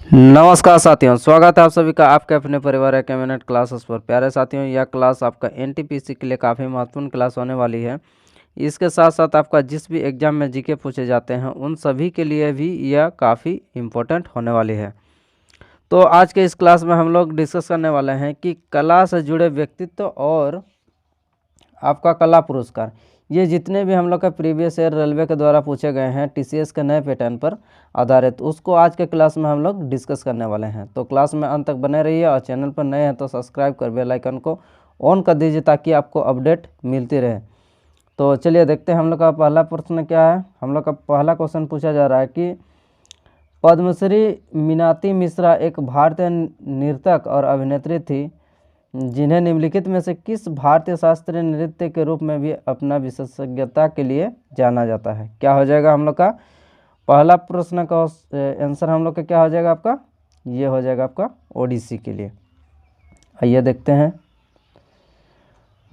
नमस्कार साथियों, स्वागत है आप सभी का आपके अपने परिवार के मिनट क्लासेस पर। प्यारे साथियों, यह क्लास आपका एनटीपीसी के लिए काफ़ी महत्वपूर्ण क्लास होने वाली है। इसके साथ साथ आपका जिस भी एग्जाम में जीके पूछे जाते हैं उन सभी के लिए भी यह काफ़ी इम्पोर्टेंट होने वाली है। तो आज के इस क्लास में हम लोग डिस्कस करने वाले हैं कि कला से जुड़े व्यक्तित्व और आपका कला पुरस्कार, ये जितने भी हम लोग का प्रीवियस ईयर रेलवे के द्वारा पूछे गए हैं टीसीएस के नए पैटर्न पर आधारित, उसको आज के क्लास में हम लोग डिस्कस करने वाले हैं। तो क्लास में अंत तक बने रहिए और चैनल पर नए हैं तो सब्सक्राइब कर बेल आइकन को ऑन कर दीजिए ताकि आपको अपडेट मिलती रहे। तो चलिए देखते हैं हम लोग का पहला प्रश्न क्या है। हम लोग का पहला क्वेश्चन पूछा जा रहा है कि पद्मश्री मीनाती मिश्रा एक भारतीय नर्तक और अभिनेत्री थी जिन्हें निम्नलिखित में से किस भारतीय शास्त्रीय नृत्य के रूप में भी अपना विशेषज्ञता के लिए जाना जाता है। क्या हो जाएगा हम लोग का पहला प्रश्न का आंसर हम लोग का क्या हो जाएगा आपका, ये हो जाएगा आपका ओडिसी के लिए। आइए देखते हैं।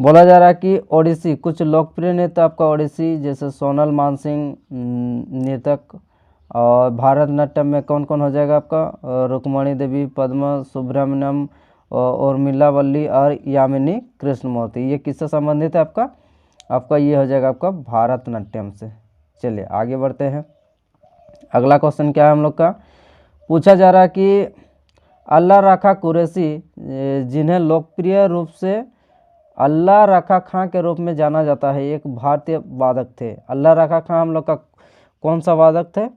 बोला जा रहा है कि ओडिसी कुछ लोकप्रिय नृत्य आपका ओडिसी जैसे सोनल मानसिंह नृतक, और भारतनाट्यम में कौन कौन हो जाएगा आपका रुक्मणी देवी, पद्म सुब्रमण्यम, उर्मिला वल्ली और यामिनी कृष्णमूर्ति। ये किससे संबंधित है आपका ये हो जाएगा आपका भारतनाट्यम से। चलिए आगे बढ़ते हैं। अगला क्वेश्चन क्या है हम लोग का, पूछा जा रहा है कि अल्लाह रखा कुरैशी जिन्हें लोकप्रिय रूप से अल्लाह रखा खां के रूप में जाना जाता है, एक भारतीय वादक थे। अल्लाह रखा खां हम लोग का कौन सा वादक थे,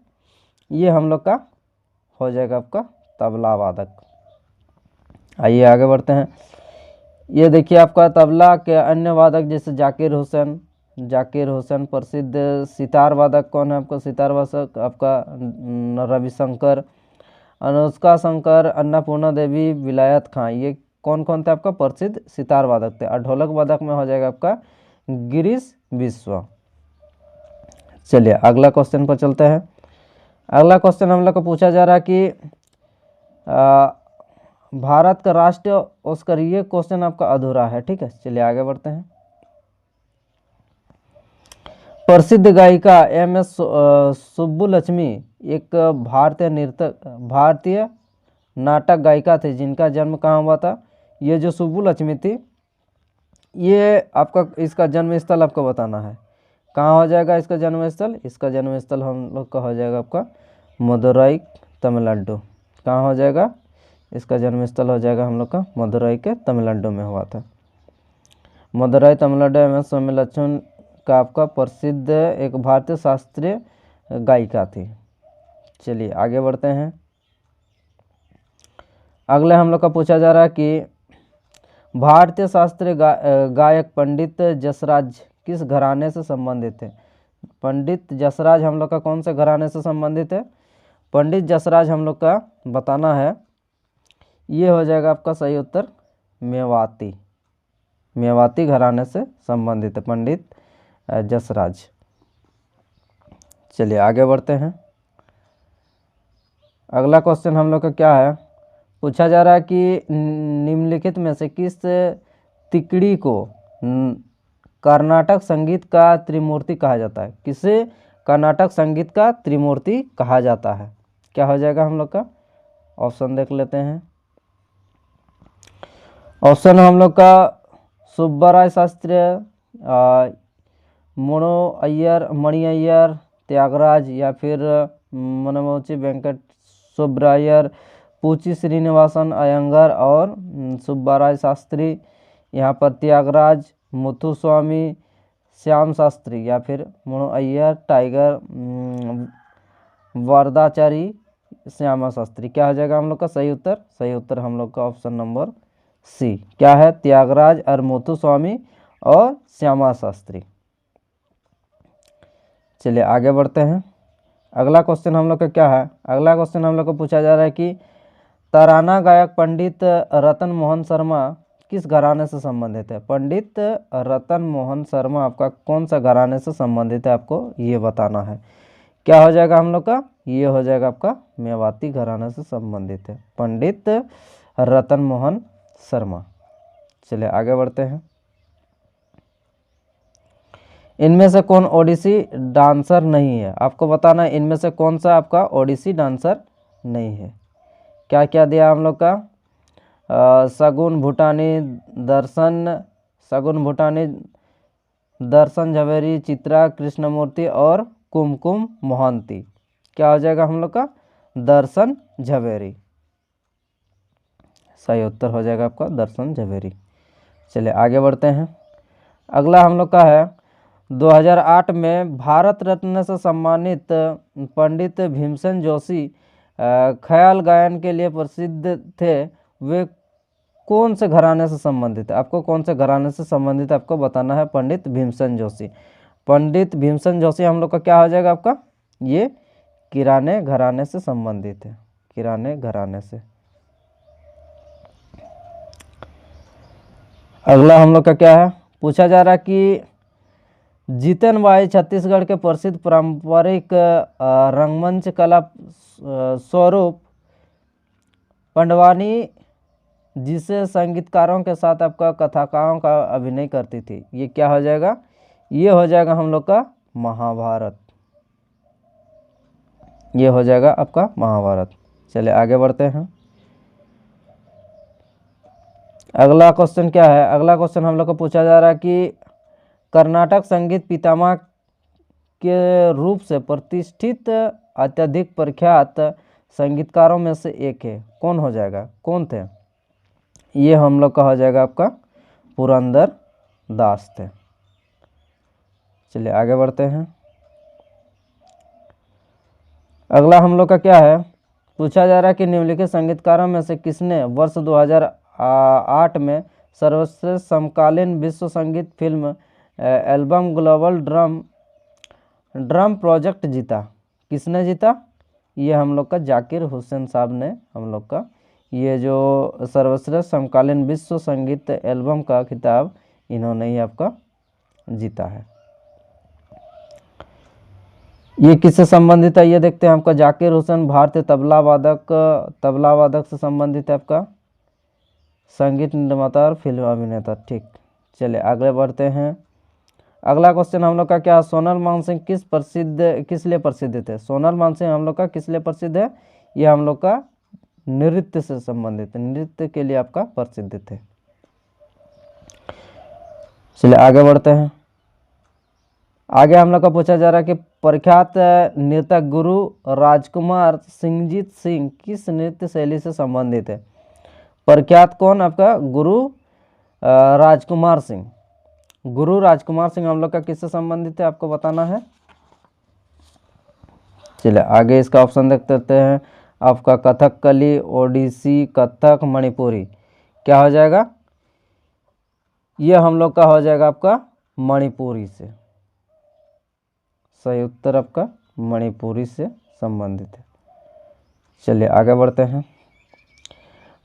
ये हम लोग का हो जाएगा आपका तबला वादक। आइए आगे बढ़ते हैं। ये देखिए आपका तबला के अन्य वादक जैसे जाकिर हुसैन प्रसिद्ध सितार वादक कौन है आपका, सितार वादक आपका रविशंकर, अनुष्का शंकर, अन्नपूर्णा देवी, विलायत खां, ये कौन कौन थे आपका प्रसिद्ध सितार वादक थे। और ढोलक वादक में हो जाएगा आपका गिरीश बिश्वा। चलिए अगला क्वेश्चन पर चलते हैं। अगला क्वेश्चन हम लोग को पूछा जा रहा है कि भारत का राष्ट्रीय ऑस्कर, ये क्वेश्चन आपका अधूरा है, ठीक है। चलिए आगे बढ़ते हैं। प्रसिद्ध गायिका एम.एस. सुब्बुलक्ष्मी एक भारतीय नाटक गायिका थी जिनका जन्म कहाँ हुआ था। ये जो सुब्बुलक्ष्मी थी ये आपका इसका जन्म स्थल आपको बताना है, कहाँ हो जाएगा इसका जन्म स्थल। इसका जन्म स्थल हम लोग का हो जाएगा आपका मदुरई तमिलनाडु। कहाँ हो जाएगा इसका जन्म स्थल, हो जाएगा हम लोग का मदुरई के तमिलनाडु में हुआ था। मदुरई तमिलनाडु में सुब्बुलक्ष्मी का आपका प्रसिद्ध एक भारतीय शास्त्रीय गायिका थी। चलिए आगे बढ़ते हैं। अगले हम लोग का पूछा जा रहा है कि भारतीय शास्त्रीय गायक पंडित जसराज किस घराने से संबंधित है। पंडित जसराज हम लोग का कौन से घराने से संबंधित है, पंडित जसराज हम लोग का बताना है, ये हो जाएगा आपका सही उत्तर मेवाती घराने से संबंधित है पंडित जसराज। चलिए आगे बढ़ते हैं। अगला क्वेश्चन हम लोग का क्या है, पूछा जा रहा है कि निम्नलिखित में से किस तिकड़ी को कर्नाटक संगीत का त्रिमूर्ति कहा जाता है, किसे कर्नाटक संगीत का त्रिमूर्ति कहा जाता है। क्या हो जाएगा हम लोग का, ऑप्शन देख लेते हैं। ऑप्शन हम लोग का सुब्बाराय शास्त्री, मणि अय्यर, त्यागराज, या फिर मनमोची वेंकट सुब्रायर, पूची श्रीनिवासन अयंगर और सुब्बाराय शास्त्री। यहाँ पर त्यागराज, मुथुस्वामी, श्याम शास्त्री या फिर मणि अय्यर, टाइगर वरदाचारी, श्यामा शास्त्री। क्या हो जाएगा हम लोग का सही उत्तर, सही उत्तर हम लोग का ऑप्शन नंबर सी क्या है, त्यागराज और मुथुस्वामी और श्यामा शास्त्री। चलिए आगे बढ़ते हैं। अगला क्वेश्चन हम लोग का क्या है, अगला क्वेश्चन हम लोग को पूछा जा रहा है कि तराना गायक पंडित रतन मोहन शर्मा किस घराने से संबंधित है। पंडित रतन मोहन शर्मा आपका कौन सा घराने से संबंधित है, आपको ये बताना है। क्या हो जाएगा हम लोग का, ये हो जाएगा आपका मेवाती घराने से संबंधित है पंडित रतन मोहन शर्मा। चलिए आगे बढ़ते हैं। इनमें से कौन ओडिसी डांसर नहीं है, आपको बताना है इनमें से कौन सा आपका ओडिसी डांसर नहीं है। क्या क्या दिया हम लोग का? शगुन भूटानी दर्शन झवेरी, चित्रा कृष्णमूर्ति और कुमकुम मोहंती। क्या हो जाएगा हम लोग का? दर्शन झवेरी। सही उत्तर हो जाएगा आपका दर्शन झवेरी। चलिए आगे बढ़ते हैं। अगला हम लोग का है 2008 में भारत रत्न से सम्मानित पंडित भीमसेन जोशी ख्याल गायन के लिए प्रसिद्ध थे। वे कौन से घराने से संबंधित है? आपको कौन से घराने से संबंधित आपको बताना है। पंडित भीमसेन जोशी। पंडित भीमसेन जोशी हम लोग का क्या हो जाएगा आपका? ये किराने घराने से संबंधित है, किराने घराने से। अगला हम लोग का क्या है? पूछा जा रहा है कि जीतन बाई छत्तीसगढ़ के प्रसिद्ध पारंपरिक रंगमंच कला स्वरूप पंडवानी जिसे संगीतकारों के साथ आपका कथाकारों का अभिनय करती थी, ये क्या हो जाएगा? ये हो जाएगा हम लोग का महाभारत। ये हो जाएगा आपका महाभारत। चलिए आगे बढ़ते हैं। अगला क्वेश्चन क्या है? अगला क्वेश्चन हम लोग को पूछा जा रहा है कि कर्नाटक संगीत पितामह के रूप से प्रतिष्ठित अत्यधिक प्रख्यात संगीतकारों में से एक है। कौन हो जाएगा? कौन थे? ये हम लोग का हो जाएगा आपका पुरंदर दास थे। चलिए आगे बढ़ते हैं। अगला हम लोग का क्या है? पूछा जा रहा है कि निम्नलिखित संगीतकारों में से किसने वर्ष 2008 में सर्वश्रेष्ठ समकालीन विश्व संगीत film album global drum project जीता? किसने जीता? ये हम लोग का जाकिर हुसैन साहब ने हम लोग का ये जो सर्वश्रेष्ठ समकालीन विश्व संगीत एल्बम का खिताब इन्होंने ही आपका जीता है। ये किससे संबंधित है? ये देखते हैं। आपका जाकिर हुसैन भारतीय तबला वादक से संबंधित है, आपका संगीत निर्माता और फिल्म अभिनेता। ठीक, चलिए आगे बढ़ते हैं। अगला क्वेश्चन हम लोग का क्या? सोनल मानसिंह किस लिए प्रसिद्ध थे? सोनल मानसिंह हम लोग का किस लिए प्रसिद्ध है? ये हम लोग का नृत्य से संबंधित, नृत्य के लिए आपका प्रसिद्ध थे। चलिए आगे बढ़ते हैं। आगे हम लोग का पूछा जा रहा है कि प्रख्यात नृतक गुरु राजकुमार सिंहजीत सिंह किस नृत्य शैली से संबंधित है? प्रख्यात कौन? आपका गुरु राजकुमार सिंह। गुरु राजकुमार सिंह हम लोग का किससे संबंधित है? आपको बताना है। चलिए आगे इसका ऑप्शन देख लेते हैं। आपका कथकली, ओडिसी, कथक, मणिपुरी। क्या हो जाएगा? ये हम लोग का हो जाएगा आपका मणिपुरी से। सही उत्तर आपका मणिपुरी से संबंधित है। चलिए आगे बढ़ते हैं।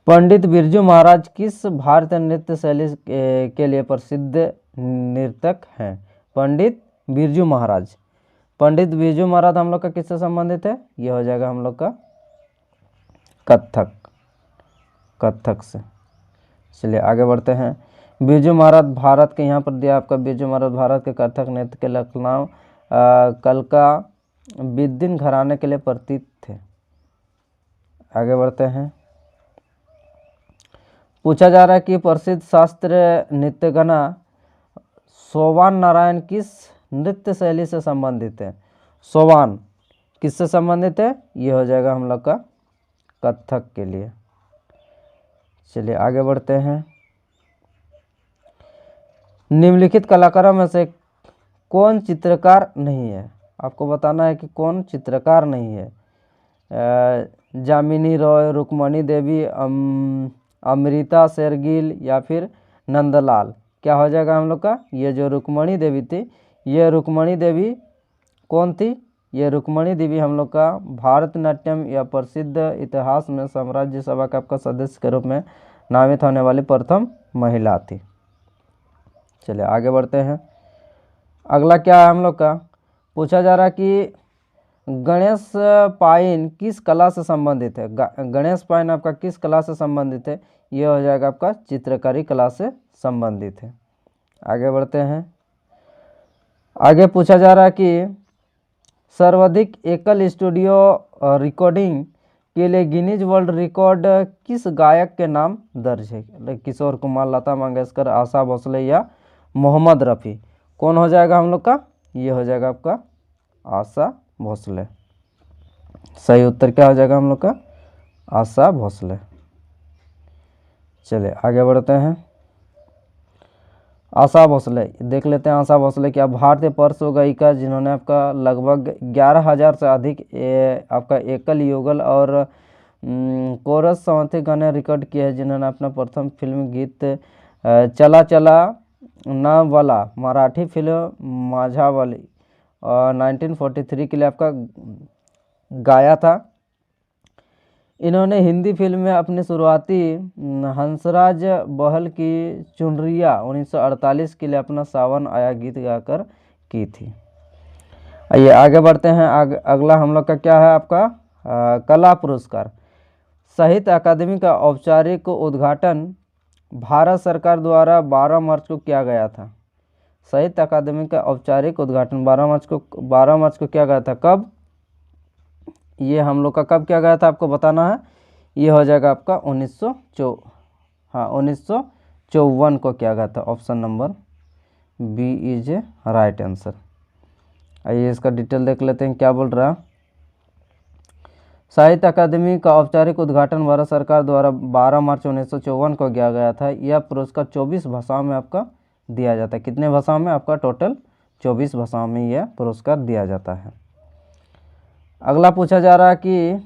पंडित बिरजू महाराज किस भारतीय नृत्य शैली के लिए प्रसिद्ध नर्तक हैं? पंडित बिरजू महाराज। पंडित बिरजू महाराज हम लोग का किससे संबंधित है? ये हो जाएगा हम लोग का कथक से। चलिए आगे बढ़ते हैं। बिरजू महाराज भारत के, यहाँ पर दिया आपका, बिरजू महाराज भारत के कथक नृत्य के लखनऊ कलका बिद्दिन घराने के लिए प्रसिद्ध थे। आगे बढ़ते हैं। पूछा जा रहा है कि प्रसिद्ध शास्त्रीय नृत्यगना सोवान नारायण किस नृत्य शैली से संबंधित है? सोवान किससे संबंधित है? ये हो जाएगा हम लोग का कथक के लिए। चलिए आगे बढ़ते हैं। निम्नलिखित कलाकारों में से कौन चित्रकार नहीं है? आपको बताना है कि कौन चित्रकार नहीं है। जामिनी रॉय, रुक्मणी देवी, अमृता शेरगिल या फिर नंदलाल। क्या हो जाएगा हम लोग का? ये जो रुक्मणी देवी थी, ये रुक्मणी देवी कौन थी? ये रुक्मणी देवी हम लोग का भारतनाट्यम या प्रसिद्ध इतिहास में साम्राज्य सभा का आपका सदस्य के रूप में नामित होने वाली प्रथम महिला थी। चलिए आगे बढ़ते हैं। अगला क्या है हम लोग का? पूछा जा रहा है कि गणेश पाइन किस कला से संबंधित है? गणेश पाइन आपका किस कला से संबंधित है? ये हो जाएगा आपका चित्रकारी कला से संबंधित है। आगे बढ़ते हैं। आगे पूछा जा रहा है कि सर्वाधिक एकल स्टूडियो रिकॉर्डिंग के लिए गिनीज वर्ल्ड रिकॉर्ड किस गायक के नाम दर्ज है? किशोर कुमार, लता मंगेशकर, आशा भोसले या मोहम्मद रफ़ी? कौन हो जाएगा हम लोग का? ये हो जाएगा आपका आशा भोसले। सही उत्तर क्या हो जाएगा हम लोग का? आशा भोसले। चलिए आगे बढ़ते हैं। आशा भोसले देख लेते हैं। आशा भोसले क्या भारतीय पार्श्व गायिका जिन्होंने आपका लगभग 11,000 से अधिक आपका एकल युगल और कोरस समर्थित गाने रिकॉर्ड किए हैं, जिन्होंने अपना प्रथम फिल्म गीत चला चला ना वाला मराठी फिल्म माझावाली 1943 के लिए आपका गाया था। इन्होंने हिंदी फिल्म में अपनी शुरुआती हंसराज बहल की चुनरिया 1948 के लिए अपना सावन आया गीत गाकर की थी। आइए आगे बढ़ते हैं। अगला हम लोग का क्या है आपका कला पुरस्कार। साहित्य अकादमी का औपचारिक उद्घाटन भारत सरकार द्वारा 12 मार्च को किया गया था। साहित्य अकादमी का औपचारिक उद्घाटन 12 मार्च को किया गया था। कब? ये हम लोग का कब किया गया था आपको बताना है। ये हो जाएगा आपका 1954 को किया गया था। Option number B is a right answer. आइए इसका डिटेल देख लेते हैं क्या बोल रहा है। साहित्य अकादमी का औपचारिक उद्घाटन भारत सरकार द्वारा 12 मार्च 1954 को किया गया था। यह पुरस्कार 24 भाषाओं में आपका दिया जाता है। कितने भाषाओं में? आपका टोटल 24 भाषाओं में यह पुरस्कार दिया जाता है। अगला पूछा जा रहा है कि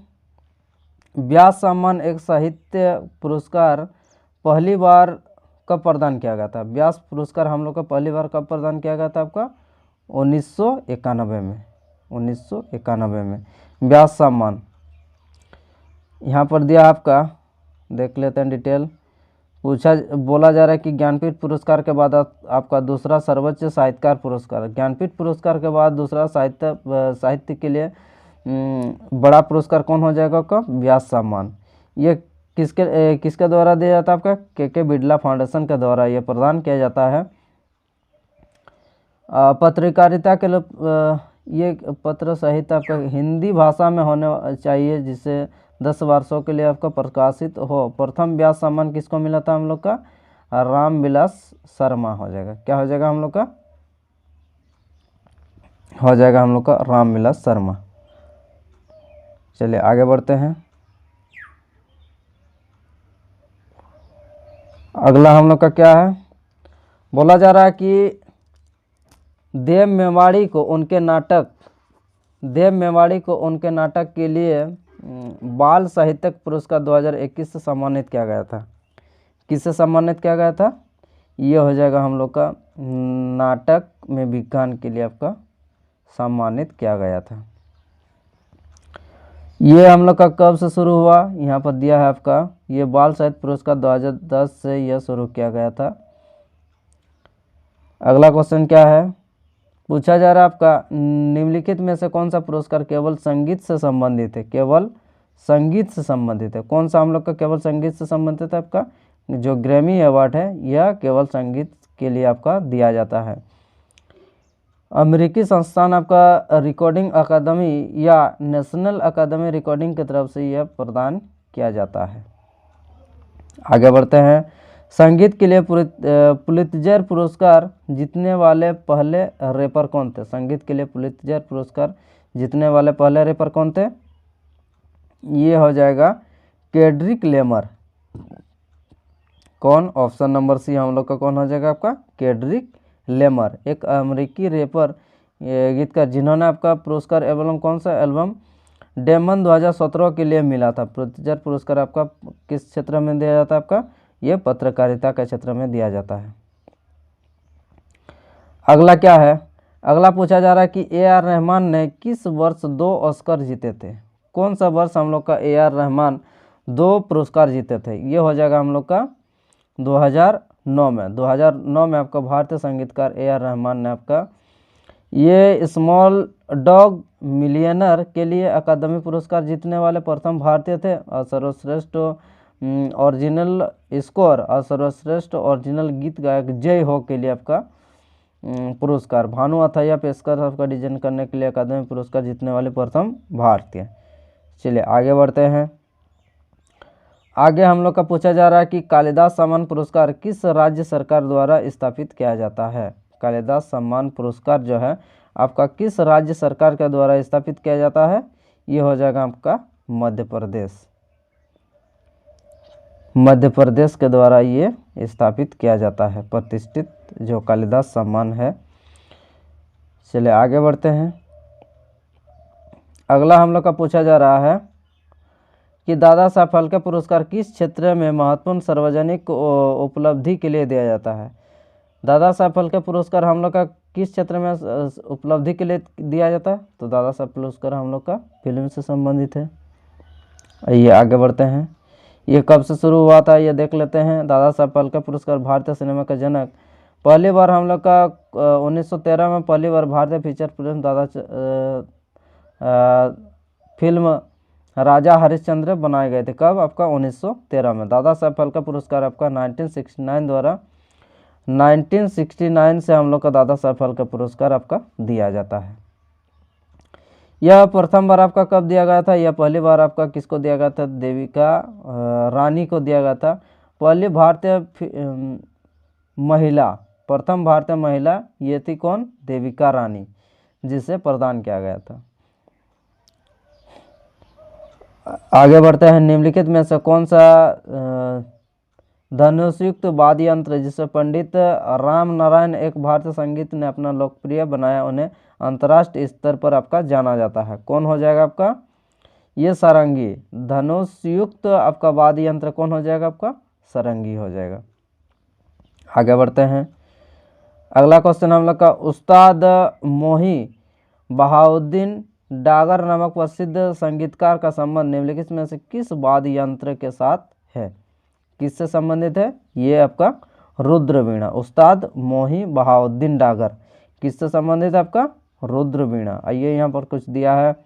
व्यास सम्मान एक साहित्य पुरस्कार पहली बार कब प्रदान किया गया था? व्यास पुरस्कार हम लोग का पहली बार कब प्रदान किया गया था आपका? 1991 में। 1991 में व्यास सम्मान यहाँ पर दिया आपका, देख लेते हैं डिटेल। बोला जा रहा है कि ज्ञानपीठ पुरस्कार के बाद आपका दूसरा सर्वोच्च साहित्यकार पुरस्कार। ज्ञानपीठ पुरस्कार के बाद दूसरा साहित्य के लिए बड़ा पुरस्कार कौन हो जाएगा आपका? व्यास सम्मान। ये किसके द्वारा दिया जाता है आपका? के बिड़ला फाउंडेशन के द्वारा ये प्रदान किया जाता है। पत्रकारिता के लिए ये पत्र साहित्य आपका हिंदी भाषा में होने चाहिए, जिससे 10 वर्षों के लिए आपका प्रकाशित हो। प्रथम व्यास सम्मान किसको मिला था हम लोग का? रामविलास शर्मा हो जाएगा। क्या हो जाएगा हम लोग का? हो जाएगा हम लोग का रामविलास शर्मा। चलिए आगे बढ़ते हैं। अगला हम लोग का क्या है? बोला जा रहा है कि देव मेवाड़ी को उनके नाटक के लिए बाल साहित्यिक पुरस्कार 2021 से सम्मानित किया गया था। किससे सम्मानित किया गया था? ये हो जाएगा हम लोग का नाटक में विज्ञान के लिए आपका सम्मानित किया गया था। ये हम लोग का कब से शुरू हुआ? यहाँ पर दिया है आपका, ये बाल साहित्य पुरस्कार 2010 से यह शुरू किया गया था। अगला क्वेश्चन क्या है? पूछा जा रहा है आपका निम्नलिखित में से कौन सा पुरस्कार केवल संगीत से संबंधित है? केवल संगीत से संबंधित है। कौन सा हम लोग का केवल संगीत से संबंधित है? आपका जो ग्रैमी अवार्ड है यह केवल संगीत के लिए आपका दिया जाता है। अमेरिकी संस्थान आपका रिकॉर्डिंग अकादमी या नेशनल अकादमी रिकॉर्डिंग की तरफ से यह प्रदान किया जाता है। आगे बढ़ते हैं। संगीत के लिए पुलित्जर पुरस्कार जीतने वाले पहले रैपर कौन थे? संगीत के लिए पुलित्जर पुरस्कार जीतने वाले पहले रैपर कौन थे? ये हो जाएगा केड्रिक लेमर। कौन? ऑप्शन नंबर सी हम लोग का कौन हो जाएगा आपका? केड्रिक लेमर, एक अमेरिकी रैपर गीतकार जिन्होंने आपका पुरस्कार एल्बम कौन सा एल्बम डेमन 2017 के लिए मिला था। पुलित्जर पुरस्कार आपका किस क्षेत्र में दिया जाता है? आपका ये पत्रकारिता के क्षेत्र में दिया जाता है। अगला क्या है? अगला पूछा जा रहा है कि ए.आर. रहमान ने किस वर्ष 2 ऑस्कर जीते थे? कौन सा वर्ष हम लोग का ए.आर. रहमान 2 पुरस्कार जीते थे? ये हो जाएगा हम लोग का 2009 में। 2009 में आपका भारतीय संगीतकार ए.आर. रहमान ने आपका ये स्मॉल डॉग मिलियनर के लिए अकादमी पुरस्कार जीतने वाले प्रथम भारतीय थे। और सर्वश्रेष्ठ ओरिजिनल स्कोर और सर्वश्रेष्ठ ओरिजिनल गीत गायक जय हो के लिए आपका पुरस्कार भानु अथैया पेशकर आपका डिजाइन करने के लिए अकादमी पुरस्कार जीतने वाले प्रथम भारतीय। चलिए आगे बढ़ते हैं। आगे हम लोग का पूछा जा रहा है कि कालिदास सम्मान पुरस्कार किस राज्य सरकार द्वारा स्थापित किया जाता है। कालिदास सम्मान पुरस्कार जो है आपका किस राज्य सरकार के द्वारा स्थापित किया जाता है, ये हो जाएगा आपका मध्य प्रदेश। मध्य प्रदेश के द्वारा ये स्थापित किया जाता है प्रतिष्ठित जो कालिदास सम्मान है। चलिए आगे बढ़ते हैं। अगला हम लोग का पूछा जा रहा है कि दादा साहब फाल्के पुरस्कार किस क्षेत्र में महत्वपूर्ण सार्वजनिक उपलब्धि के लिए दिया जाता है। दादा साहब फाल्के पुरस्कार हम लोग का किस क्षेत्र में उपलब्धि के लिए दिया जाता है, तो दादा साहब पुरस्कार हम लोग का फिल्म से संबंधित है। आइए आगे बढ़ते हैं। ये कब से शुरू हुआ था ये देख लेते हैं। दादा साहब फाल्के पुरस्कार भारतीय सिनेमा का जनक, पहली बार हम लोग का 1913 में पहली बार भारतीय फीचर फिल्म फिल्म राजा हरिश्चंद्र बनाए गए थे। कब? आपका 1913 में। दादा साहब फाल्के पुरस्कार आपका 1969 से हम लोग का दादा साहब फाल्के पुरस्कार आपका दिया जाता है। यह प्रथम बार आपका कब दिया गया था? यह पहली बार आपका किसको दिया गया था? देविका रानी को दिया गया था। पहली भारतीय महिला, प्रथम भारतीय महिला ये थी कौन? देविका रानी, जिसे प्रदान किया गया था। आगे बढ़ते हैं। निम्नलिखित में से कौन सा धनुषयुक्त वाद्य यंत्र जिसे पंडित राम नारायण एक भारतीय संगीत ने अपना लोकप्रिय बनाया, उन्हें अंतर्राष्ट्रीय स्तर पर आपका जाना जाता है? कौन हो जाएगा आपका? ये सारंगी। धनुषयुक्त आपका वाद्य यंत्र कौन हो जाएगा आपका? सारंगी हो जाएगा। आगे बढ़ते हैं। अगला क्वेश्चन हम लोग का, उस्ताद मोही बहाउद्दीन डागर नामक प्रसिद्ध संगीतकार का संबंध निम्नलिखित में से किस वाद्य यंत्र के साथ है? किससे संबंधित है? ये आपका रुद्र वीणा। उस्ताद मोही बहाउद्दीन डागर किससे संबंधित है? आपका रुद्र वीणा। आइए यहाँ पर कुछ दिया है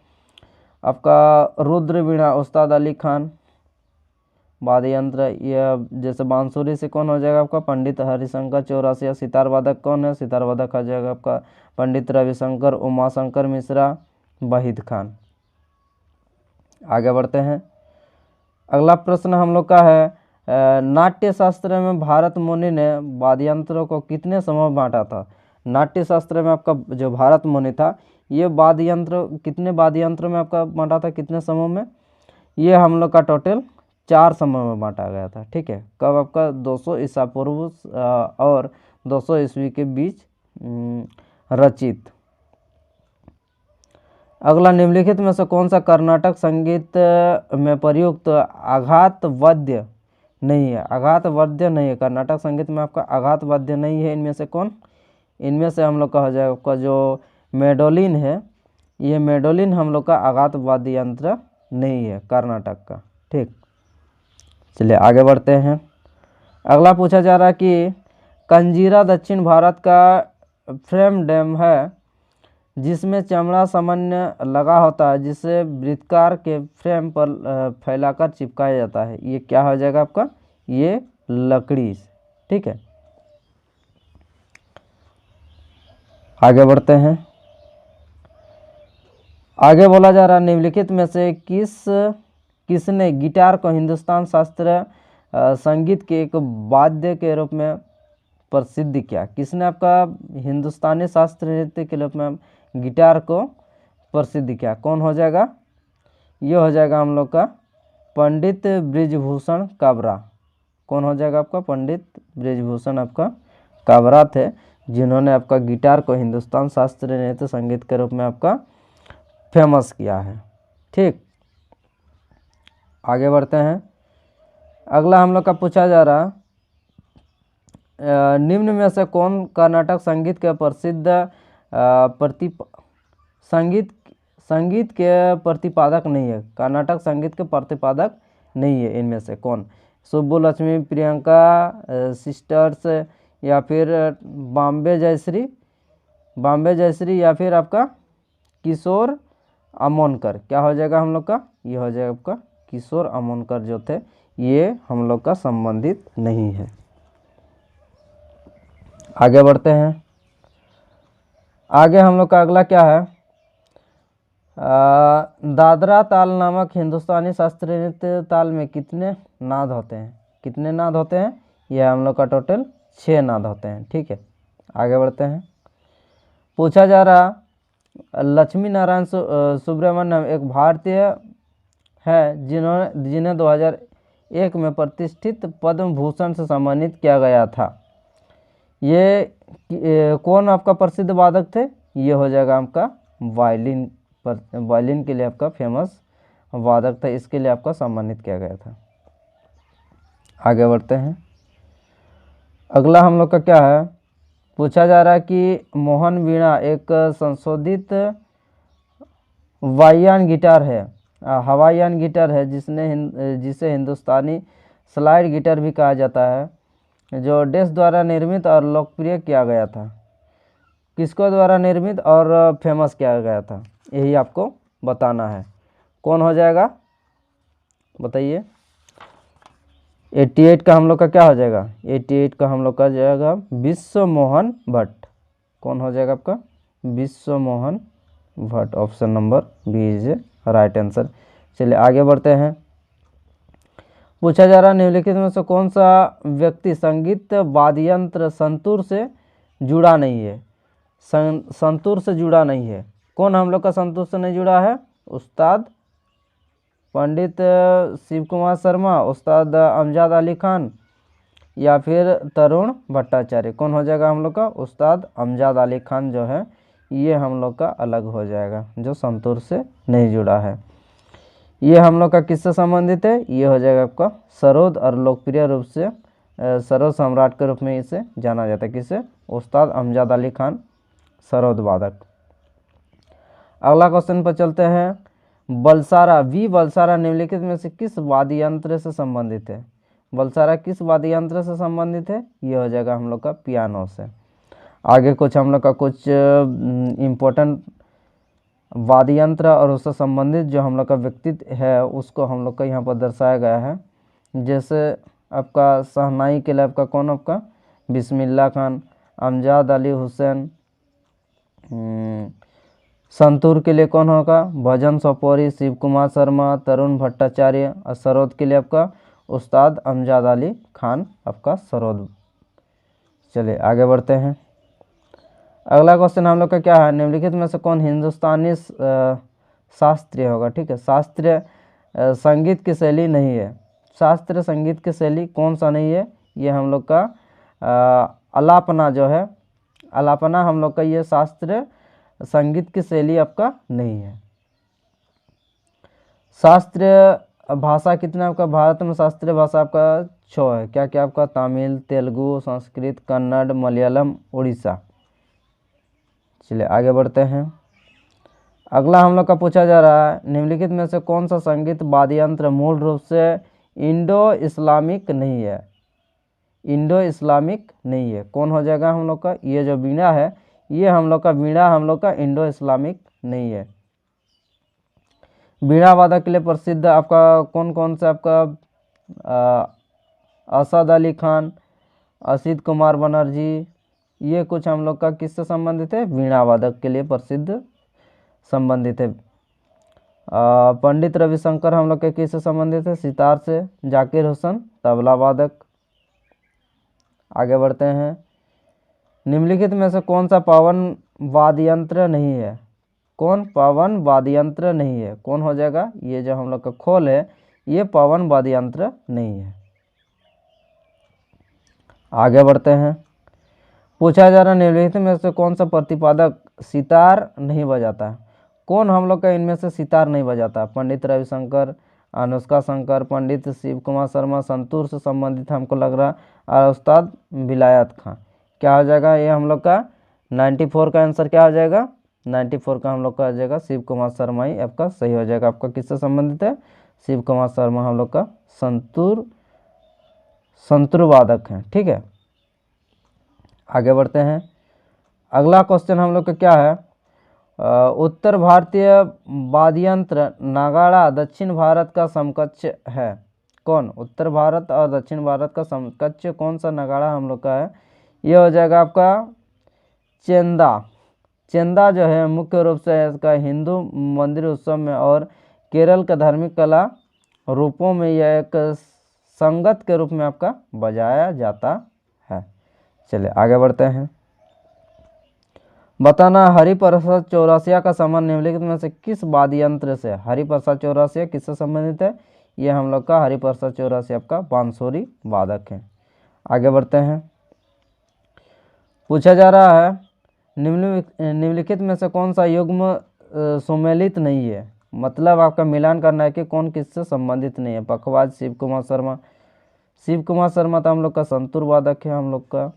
आपका रुद्र वीणा, उस्ताद अली खान। वाद्य यंत्र यह जैसे बांसुरी से कौन हो जाएगा आपका? पंडित हरिशंकर चौरसिया। सितार वादक कौन है? सितार वादक हो जाएगा आपका पंडित रविशंकर उमाशंकर मिश्रा वहीद खान। आगे बढ़ते हैं। अगला प्रश्न हम लोग का है, नाट्य शास्त्र में भारत मुनि ने वाद्य यंत्रों को कितने समूह में बांटा था? नाट्य शास्त्र में आपका जो भारत मुनि था ये वाद्य यंत्र कितने वाद्य यंत्रों में आपका बांटा था? कितने समूह में? ये हम लोग का टोटल 4 समूह में बांटा गया था। ठीक है। कब? आपका 200 ईसा पूर्व और 200 ईस्वी के बीच रचित। अगला, निम्नलिखित में से कौन सा कर्नाटक संगीत में प्रयुक्त आघात वाद्य नहीं है? आघात वाद्य नहीं है कर्नाटक संगीत में आपका, आघात वाद्य नहीं है। इनमें से कौन? इनमें से हम लोग का हो जाएगा आपका जो मेडोलिन है, ये मेडोलिन हम लोग का आघात वाद्य यंत्र नहीं है कर्नाटक का। ठीक, चलिए आगे बढ़ते हैं। अगला पूछा जा रहा है कि कंजीरा दक्षिण भारत का फ्रेम डैम है जिसमें चमड़ा सामान्य लगा होता है, जिसे वृत्ताकार के फ्रेम पर फैलाकर चिपकाया जाता है। ये क्या हो जाएगा आपका? ये लकड़ी। ठीक है, आगे बढ़ते हैं। आगे बोला जा रहा है, निम्नलिखित में से किसने गिटार को हिंदुस्तान शास्त्रीय संगीत के एक वाद्य के रूप में प्रसिद्ध किया? किसने आपका हिंदुस्तानी शास्त्रीय नृत्य के रूप में गिटार को प्रसिद्ध किया? कौन हो जाएगा? ये हो जाएगा हम लोग का पंडित बृजभूषण काबरा। कौन हो जाएगा आपका? पंडित बृजभूषण आपका काबरा थे, जिन्होंने आपका गिटार को हिंदुस्तान शास्त्रीय नृत्य संगीत के रूप में आपका फेमस किया है। ठीक, आगे बढ़ते हैं। अगला हम लोग का पूछा जा रहा, निम्न में से कौन कर्नाटक संगीत के प्रसिद्ध संगीत के प्रतिपादक नहीं है? कर्नाटक संगीत के प्रतिपादक नहीं है इनमें से कौन? सुब्बुलक्ष्मी, प्रियंका सिस्टर्स, या फिर बॉम्बे जयश्री, या फिर आपका किशोर अमोनकर। क्या हो जाएगा हम लोग का? ये हो जाएगा आपका किशोर अमोनकर जो थे, ये हम लोग का संबंधित नहीं है। आगे बढ़ते हैं। आगे हम लोग का अगला क्या है, दादरा ताल नामक हिंदुस्तानी शास्त्रीय नृत्य ताल में कितने नाद होते हैं? कितने नाद होते हैं? यह हम लोग का टोटल 6 नाद होते हैं। ठीक है, आगे बढ़ते हैं। पूछा जा रहा, लक्ष्मी नारायण सुब्रमण्यम एक भारतीय है जिन्हें 2001 में प्रतिष्ठित पद्म भूषण से सम्मानित किया गया था। ये कौन आपका प्रसिद्ध वादक थे? ये हो जाएगा आपका वायलिन वायलिन के लिए आपका फेमस वादक था, इसके लिए आपका सम्मानित किया गया था। आगे बढ़ते हैं। अगला हम लोग का क्या है? पूछा जा रहा है कि मोहन वीणा एक संशोधित वायुयान गिटार है, हवाईयान गिटार है जिसे हिंदुस्तानी स्लाइड गिटार भी कहा जाता है, जो डेस द्वारा निर्मित और लोकप्रिय किया गया था। किसको द्वारा निर्मित और फेमस किया गया था, यही आपको बताना है। कौन हो जाएगा बताइए? 88 का हम लोग का क्या हो जाएगा? 88 का हम लोग का जाएगा विश्व मोहन भट्ट। कौन हो जाएगा आपका? Vishwa Mohan Bhatt. Option number B is right answer. चलिए आगे बढ़ते हैं। पूछा जा रहा निम्नलिखित में से कौन सा व्यक्ति संगीत वाद्य यंत्र संतूर से जुड़ा नहीं है? संतूर से जुड़ा नहीं है। कौन हम लोग का संतूर से नहीं जुड़ा है? उस्ताद पंडित शिव कुमार शर्मा, उस्ताद अमजद अली खान, या फिर तरुण भट्टाचार्य। कौन हो जाएगा हम लोग का? उस्ताद अमजद अली खान जो है ये हम लोग का अलग हो जाएगा, जो संतूर से नहीं जुड़ा है। ये हम लोग का किससे संबंधित है? ये हो जाएगा आपका सरोद, और लोकप्रिय रूप से सरोद सम्राट के रूप में इसे जाना जाता है। किसे? उस्ताद अमजद अली खान, सरोद वादक। अगला क्वेश्चन पर चलते हैं। बलसारा बलसारा निम्नलिखित में से किस वाद्य यंत्र से संबंधित है? बलसारा किस वाद्य यंत्र से संबंधित है? ये हो जाएगा हम लोग का पियानो से। आगे कुछ हम लोग का कुछ इम्पोर्टेंट वाद्य यंत्र और उससे संबंधित जो हम लोग का व्यक्तित्व है उसको हम लोग का यहाँ पर दर्शाया गया है। जैसे आपका शहनाई के लिए आपका कौन? आपका बिस्मिल्लाह खान, अमजद अली हुसैन। संतूर के लिए कौन होगा? भजन सोपोरी, शिव कुमार शर्मा, तरुण भट्टाचार्य। और सरोद के लिए आपका उस्ताद अमजद अली खान, आपका सरोद। चलिए आगे बढ़ते हैं। अगला क्वेश्चन हम लोग का क्या है? निम्नलिखित में से कौन हिंदुस्तानी शास्त्रीय होगा? ठीक है, शास्त्रीय संगीत की शैली नहीं है। शास्त्रीय संगीत की शैली कौन सा नहीं है? ये हम लोग का अलापना जो है, अलापना हम लोग का ये शास्त्रीय संगीत की शैली आपका नहीं है। शास्त्रीय भाषा कितना आपका? भारत में शास्त्रीय भाषा आपका 6 है। क्या क्या आपका? तमिल, तेलुगु, संस्कृत, कन्नड़, मलयालम, उड़ीसा। चलिए आगे बढ़ते हैं। अगला हम लोग का पूछा जा रहा है निम्नलिखित में से कौन सा संगीत वाद्य यंत्र मूल रूप से इंडो इस्लामिक नहीं है? इंडो इस्लामिक नहीं है। कौन हो जाएगा हम लोग का? ये जो वीणा है ये हम लोग का वीणा हम लोग का इंडो इस्लामिक नहीं है। वीणा वादक के लिए प्रसिद्ध आपका कौन कौन सा? आपका असद अली खान, असित कुमार बनर्जी। ये कुछ हम लोग का किससे संबंधित है? वीणा वादक के लिए प्रसिद्ध संबंधित है। पंडित रविशंकर हम लोग के किससे संबंधित है? सितार से। जाकिर हुसैन तबला वादक। आगे बढ़ते हैं। निम्नलिखित में से कौन सा पावन वाद्य यंत्र नहीं है? कौन पावन वाद्य यंत्र नहीं है? कौन हो जाएगा? ये जो हम लोग का खोल है ये पावन वाद्य यंत्र नहीं है। आगे बढ़ते हैं। पूछा जा रहा निम्नलिखित में से कौन सा प्रतिपादक सितार नहीं बजाता है? कौन हम लोग का इनमें से सितार नहीं बजाता? पंडित रविशंकर, अनुष्का शंकर, पंडित शिव कुमार शर्मा, संतूर से संबंधित हमको लग रहा, और उस्ताद विलायत खां। क्या हो जाएगा? ये हम लोग का 94 का आंसर क्या हो जाएगा? 94 का हम लोग का आ जाएगा शिव कुमार शर्मा ही आपका सही हो जाएगा। आपका किससे संबंधित है? शिव कुमार शर्मा हम लोग का संतूर वादक हैं। ठीक है, आगे बढ़ते हैं। अगला क्वेश्चन हम लोग का क्या है? उत्तर भारतीय वाद्य यंत्र नगाड़ा दक्षिण भारत का समकक्ष है। कौन? उत्तर भारत और दक्षिण भारत का समकक्ष कौन सा नगाड़ा हम लोग का है? ये हो जाएगा आपका चेंदा। चेंदा जो है मुख्य रूप से इसका हिंदू मंदिर उत्सव में और केरल के धार्मिक कला रूपों में यह एक संगत के रूप में आपका बजाया जाता है। चलिए आगे बढ़ते हैं। बताना हरिप्रसाद चौरसिया का संबंध निम्नलिखित में से किस वाद्य यंत्र से। हरिप्रसाद चौरसिया किससे संबंधित है? ये हम लोग का हरिप्रसाद चौरसिया आपका बांसुरी वादक है। आगे बढ़ते हैं। पूछा जा रहा है निम्नलिखित में से कौन सा युग्म सुमेलित नहीं है। मतलब आपका मिलान करना है कि कौन किससे संबंधित नहीं है। पखवाज शिव कुमार शर्मा, शिव कुमार शर्मा तो हम लोग का संतूर वादक है। हम लोग का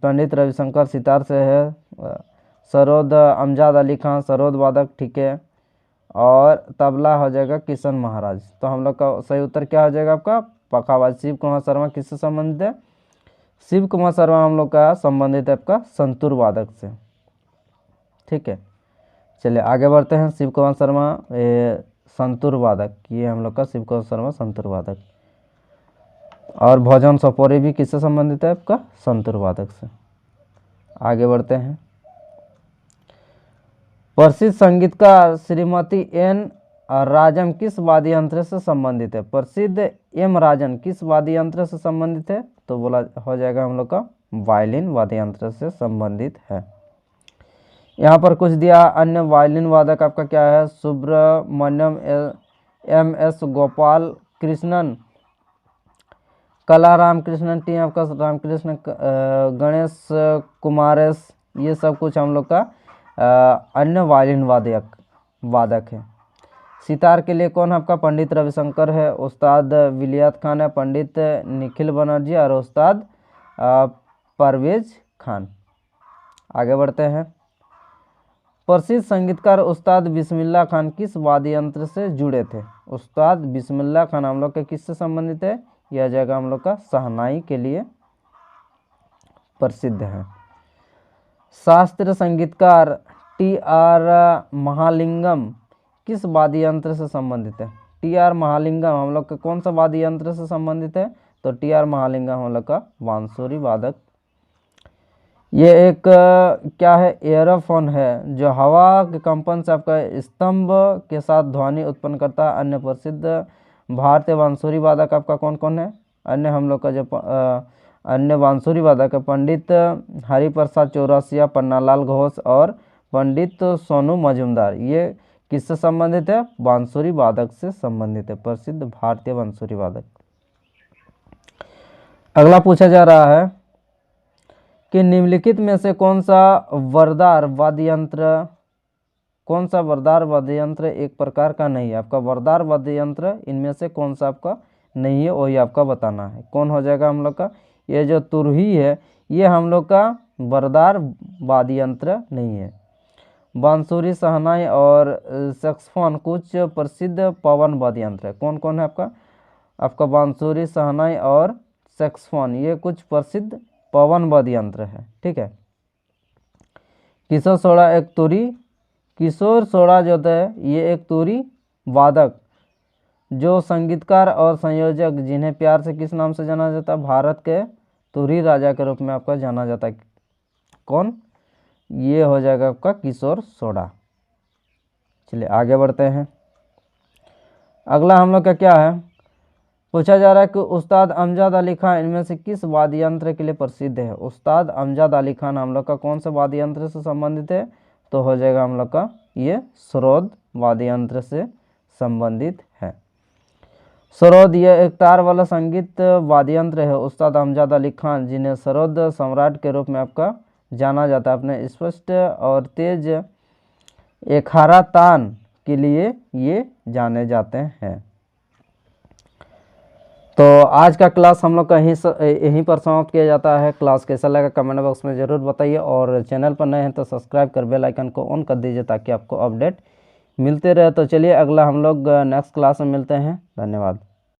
पंडित रविशंकर सितार से है। सरोद अमजद अली खान सरोद वादक, ठीक है। और तबला हो जाएगा किशन महाराज। तो हम लोग का सही उत्तर क्या हो जाएगा आपका? पखावाज। शिव कुमार शर्मा किससे संबंधित है? शिव कुमार शर्मा हम लोग का संबंधित है आपका संतूर वादक से, ठीक है। चलिए आगे बढ़ते हैं। शिव कुमार शर्मा संतूर वादक, ये हम लोग का शिव कुमार शर्मा संतूर वादक। और भोजन सोपोरी भी किससे संबंधित है आपका? संतूर वादक से। आगे बढ़ते हैं। प्रसिद्ध संगीतकार श्रीमती एन राजन किस वाद्य यंत्र से संबंधित है? प्रसिद्ध एम राजन किस वाद्य यंत्र से संबंधित है? तो बोला हो जाएगा हम लोग का वायलिन वाद्य यंत्र से संबंधित है। यहाँ पर कुछ दिया अन्य वायलिन वादक आपका क्या है? सुब्रमण्यम एम एस गोपाल कृष्णन, कला रामकृष्णन टी आपका रामकृष्ण, गणेश कुमारेश, ये सब कुछ हम लोग का अन्य वायलिन वादक है। सितार के लिए कौन आपका? पंडित रविशंकर है। उस्ताद विलियत खान है। पंडित निखिल बनर्जी और उस्ताद परवेज खान। आगे बढ़ते हैं। प्रसिद्ध संगीतकार उस्ताद बिस्मिल्लाह खान किस वाद्य यंत्र से जुड़े थे? उस्ताद बिस्मिल्लाह खान हम लोग के किससे संबंधित है? यह जगह हम लोग का शहनाई के लिए प्रसिद्ध है। शास्त्रीय संगीतकार टी आर महालिंगम किस वाद्य यंत्र से संबंधित है? टी आर महालिंगम हम लोग का कौन सा वाद्य यंत्र से संबंधित है? तो टी आर महालिंगम हम लोग का बांसुरी वादक। ये एक क्या है? एयरोफोन है जो हवा के कंपन से आपका स्तंभ के साथ ध्वनि उत्पन्न करता है। अन्य प्रसिद्ध भारतीय बांसुरी वादक आपका कौन कौन है? अन्य हम लोग का जो अन्य बांसुरी वादक है पंडित हरिप्रसाद चौरसिया, पन्नालाल घोष और पंडित सोनू मजूमदार। ये किससे संबंधित है? बांसुरी वादक से संबंधित है, प्रसिद्ध भारतीय बांसुरी वादक। अगला पूछा जा रहा है कि निम्नलिखित में से कौन सा वरदार वाद्य यंत्र एक प्रकार का नहीं है? आपका वरदार वाद्य यंत्र इनमें से कौन सा आपका नहीं है, वही आपका बताना है। कौन हो जाएगा हम लोग का? ये जो तुरही है ये हम लोग का वरदार वाद्य यंत्र नहीं है। बांसुरी, शहनाई और सैक्सोफोन कुछ प्रसिद्ध पवन वाद्य यंत्र है। कौन कौन है आपका? आपका बांसुरी, शहनाई और सैक्सोफोन ये कुछ प्रसिद्ध पवन वाद्य यंत्र है, ठीक है। किशोर सोड़ा एक तुरी, किशोर सोड़ा जो है ये एक तुरी वादक जो संगीतकार और संयोजक जिन्हें प्यार से किस नाम से जाना जाता है? भारत के तुरी राजा के रूप में आपका जाना जाता है। कौन? ये हो जाएगा आपका किशोर सोड़ा। चलिए आगे बढ़ते हैं। अगला हम लोग का क्या है? पूछा जा रहा है कि उस्ताद अमजद अली खान इनमें से किस वाद्य यंत्र के लिए प्रसिद्ध है? उस्ताद अमजद अली खान हम लोग का कौन से वाद्य यंत्र से संबंधित है? तो हो जाएगा हम लोग का ये सरोद वाद्य यंत्र से संबंधित है। सरोद ये एक तार वाला संगीत वाद्य यंत्र है। उस्ताद अमजद अली खान जिन्हें सरोद सम्राट के रूप में आपका जाना जाता है, अपने स्पष्ट और तेज एखारा तान के लिए ये जाने जाते हैं। तो आज का क्लास हम लोग का यहीं पर समाप्त किया जाता है। क्लास कैसा लगा कमेंट बॉक्स में ज़रूर बताइए और चैनल पर नए हैं तो सब्सक्राइब कर बेल आइकन को ऑन कर दीजिए ताकि आपको अपडेट मिलते रहे। तो चलिए अगला हम लोग नेक्स्ट क्लास में मिलते हैं। धन्यवाद।